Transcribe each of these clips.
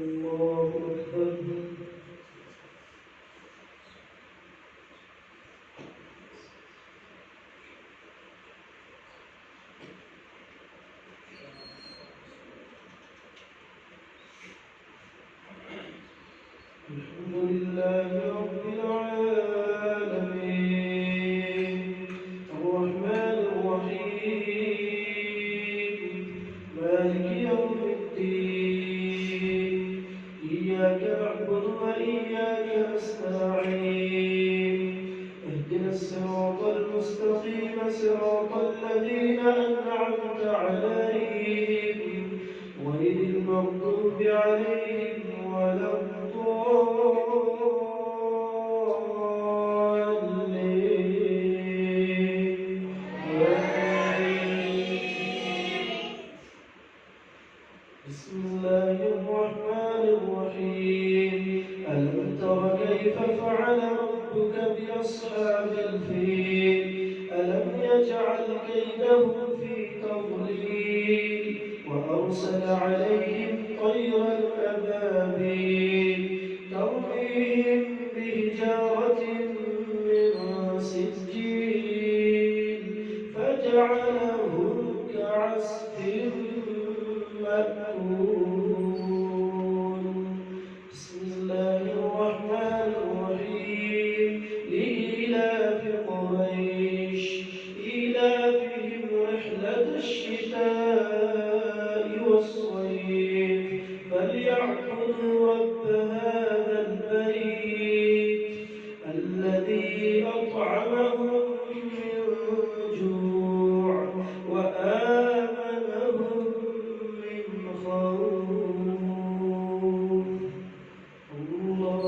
الله أكبر. الحمد لله رب العالمين الرحمن الرحيم مالك يوم الدين إياك نعبد وإياك نستعين اهدنا الصراط المستقيم صراط الذين أنعمت عليهم غير المغضوب عليهم ولا الضالين. بسم الله الرحمن الرحيم ألم تر كيف فعل ربك بأصحاب الفيل ألم يجعل كيدهم في تضليل وأرسل عليهم طيرا أبابيل ترميهم بحجارة من سجيل فجعلهم كعصف مأكول. بسم الله الرحمن الرحيم لإيلاف قريش إيلافهم رحلة الشتاء والصيف فليعبدوا رب هذا البيت الذي أطعمهم من جوع وآمنهم من خوف. الله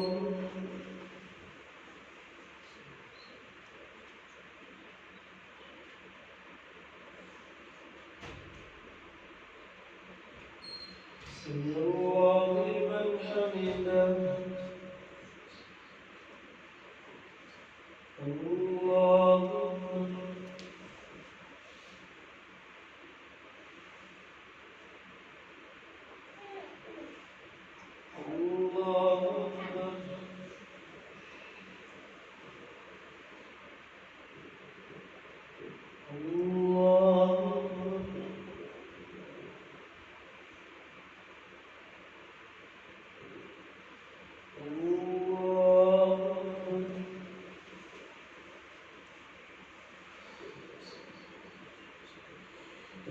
سمع الله لمن حمده. الله الله أكبر. الله أكبر. الله أكبر.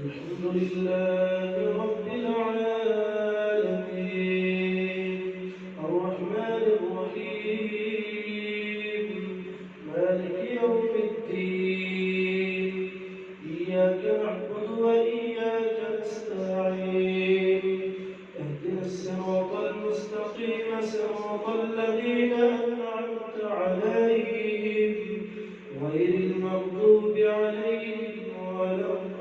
الحمد لله رب العالمين الرحمن الرحيم مالك يوم الدين إياك نعبد وإياك نستعين اهدنا الصراط المستقيم صراط الذين أنعمت عليهم غير المغضوب عليهم ولا الضالين.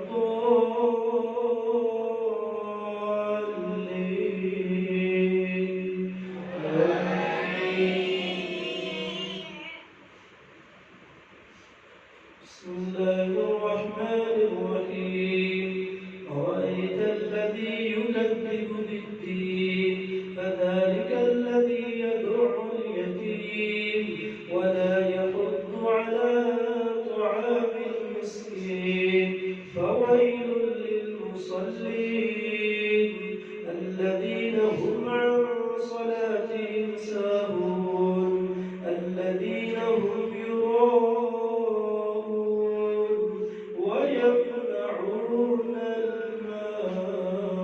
بسم الله الرحمن الرحيم أرأيت الذي يكذب بالدين فذلك الذي يدع اليتيم ولا يحض على طعام المسكين فويل للمصلين الذين هم عن صلاتهم ساهون الذين هم يراءون ويمنعون الماعون.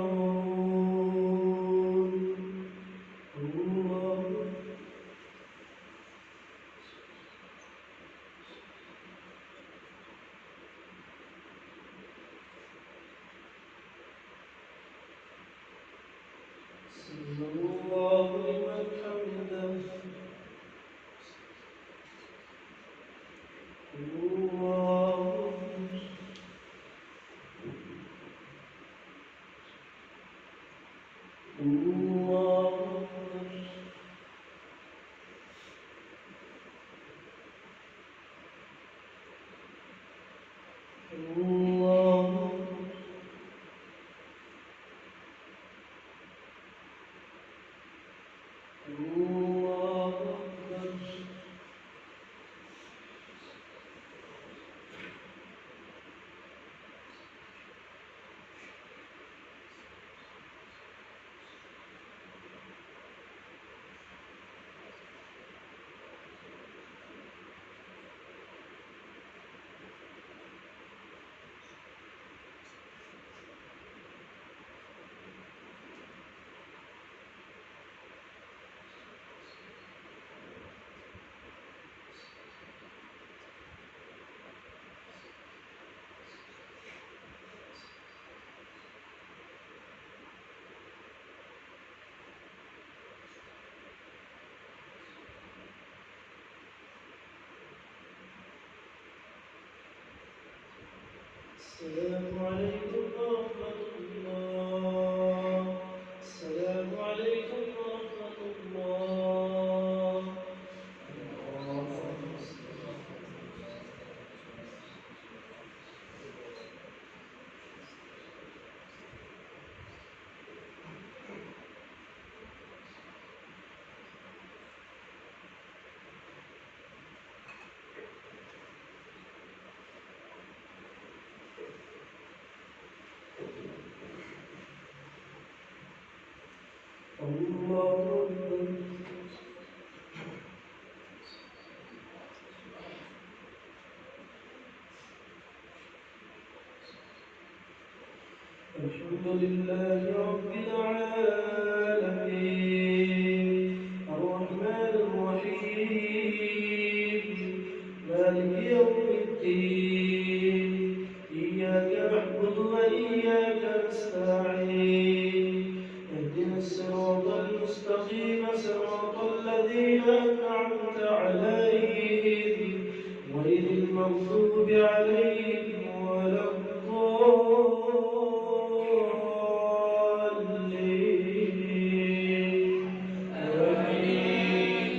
الله سمع الله لمن حمده. الله الله الله السلام عليكم ورحمة الله. السلام عليكم ورحمة الله. اللهم صل الله أكبر. الحمد لله رب العالمين الرحمن الرحيم مالك يوم الدين إياك نعبد وإياك نستعين اهدنا الصراط المستقيم صراط الذين أنعمت عليهم غير المغضوب عليهم ولا الضالين آمين.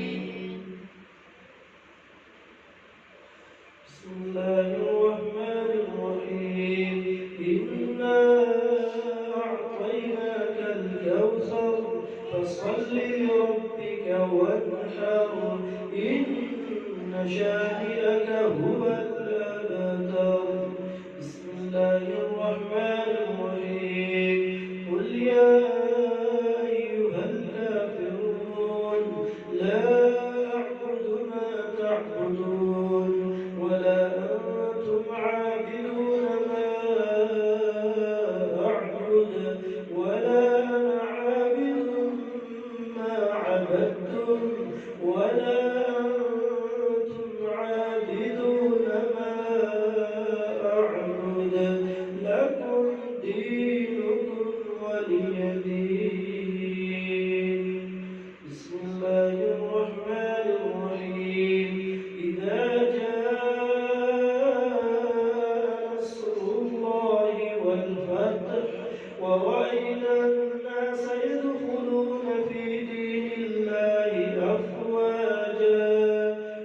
بسم الله الرحمن الرحيم إنا أعطيناك الكوثر فصل لربك وانحر إن شانئك هو الأبتر. بسم الله الرحمن الرحيم قل يا أيها الكافرون لا أعبد ما تعبدون ولا أنتم عابدون ما أعبد ولا أنا عابد ما عبدتم ولا أنتم عابدون ما أعبد لكم دينكم ولي دين. بسم الله الرحمن الرحيم إذا جاء نصر الله والفتح ورأينا الناس يدخلون في دين الله أفواجا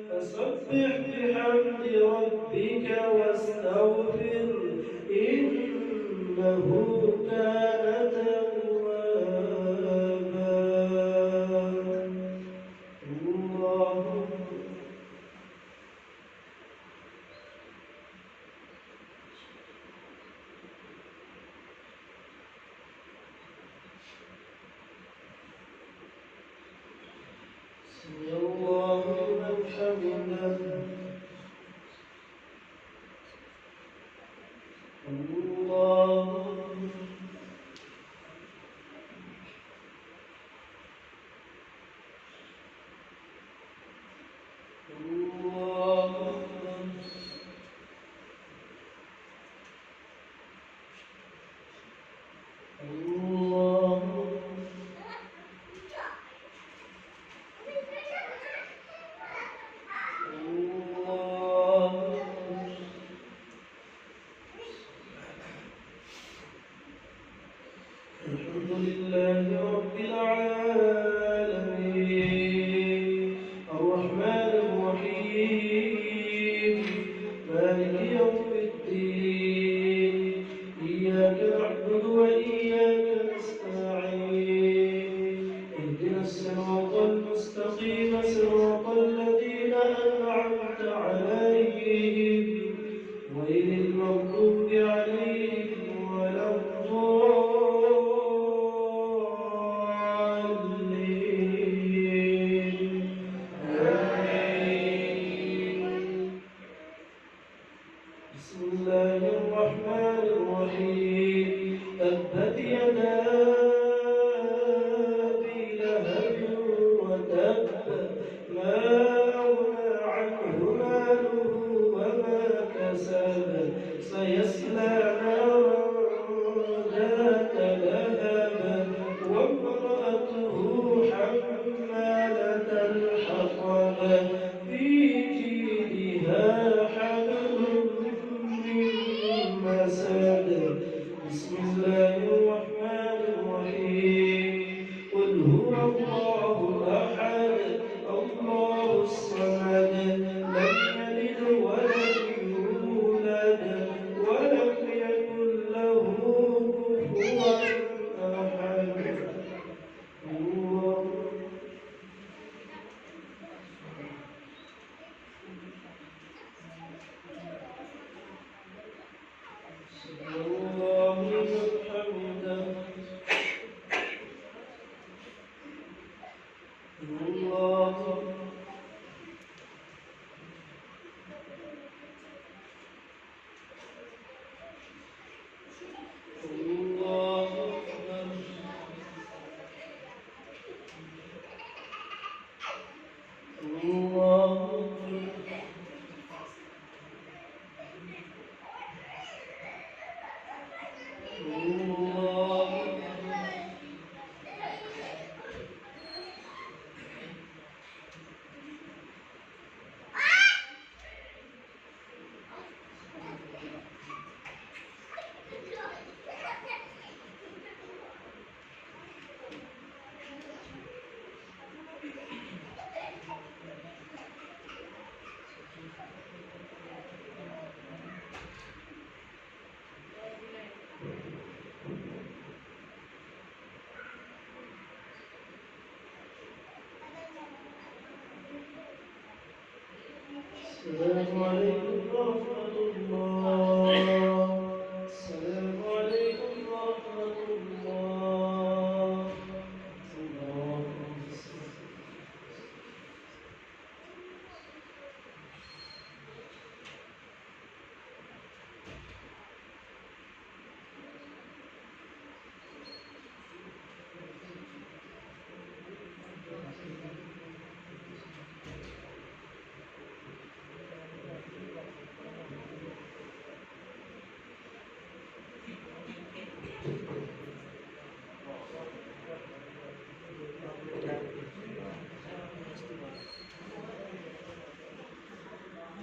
فسبح بحمد ربك واستغفر إنه كان توابا. الله سمع الله لمن حمده. الله الله الله الحمد لله رب العالمين الرحمن الرحيم مالك يوم الدين إياك نعبد وإياك نستعين اهدنا الصراط المستقيم صراط الذين أنعمت عليهم غير المغضوب عليهم ولا الضالين آمين. بسم الله الرحمن الرحيم تبت يدا أبي لهب وتب ما أغنى عنه ماله وما كسب سيصلى نارا ذات لهب وامرأته حمالة الحطب في جيدها حبل من مسد السلام عليكم ورحمة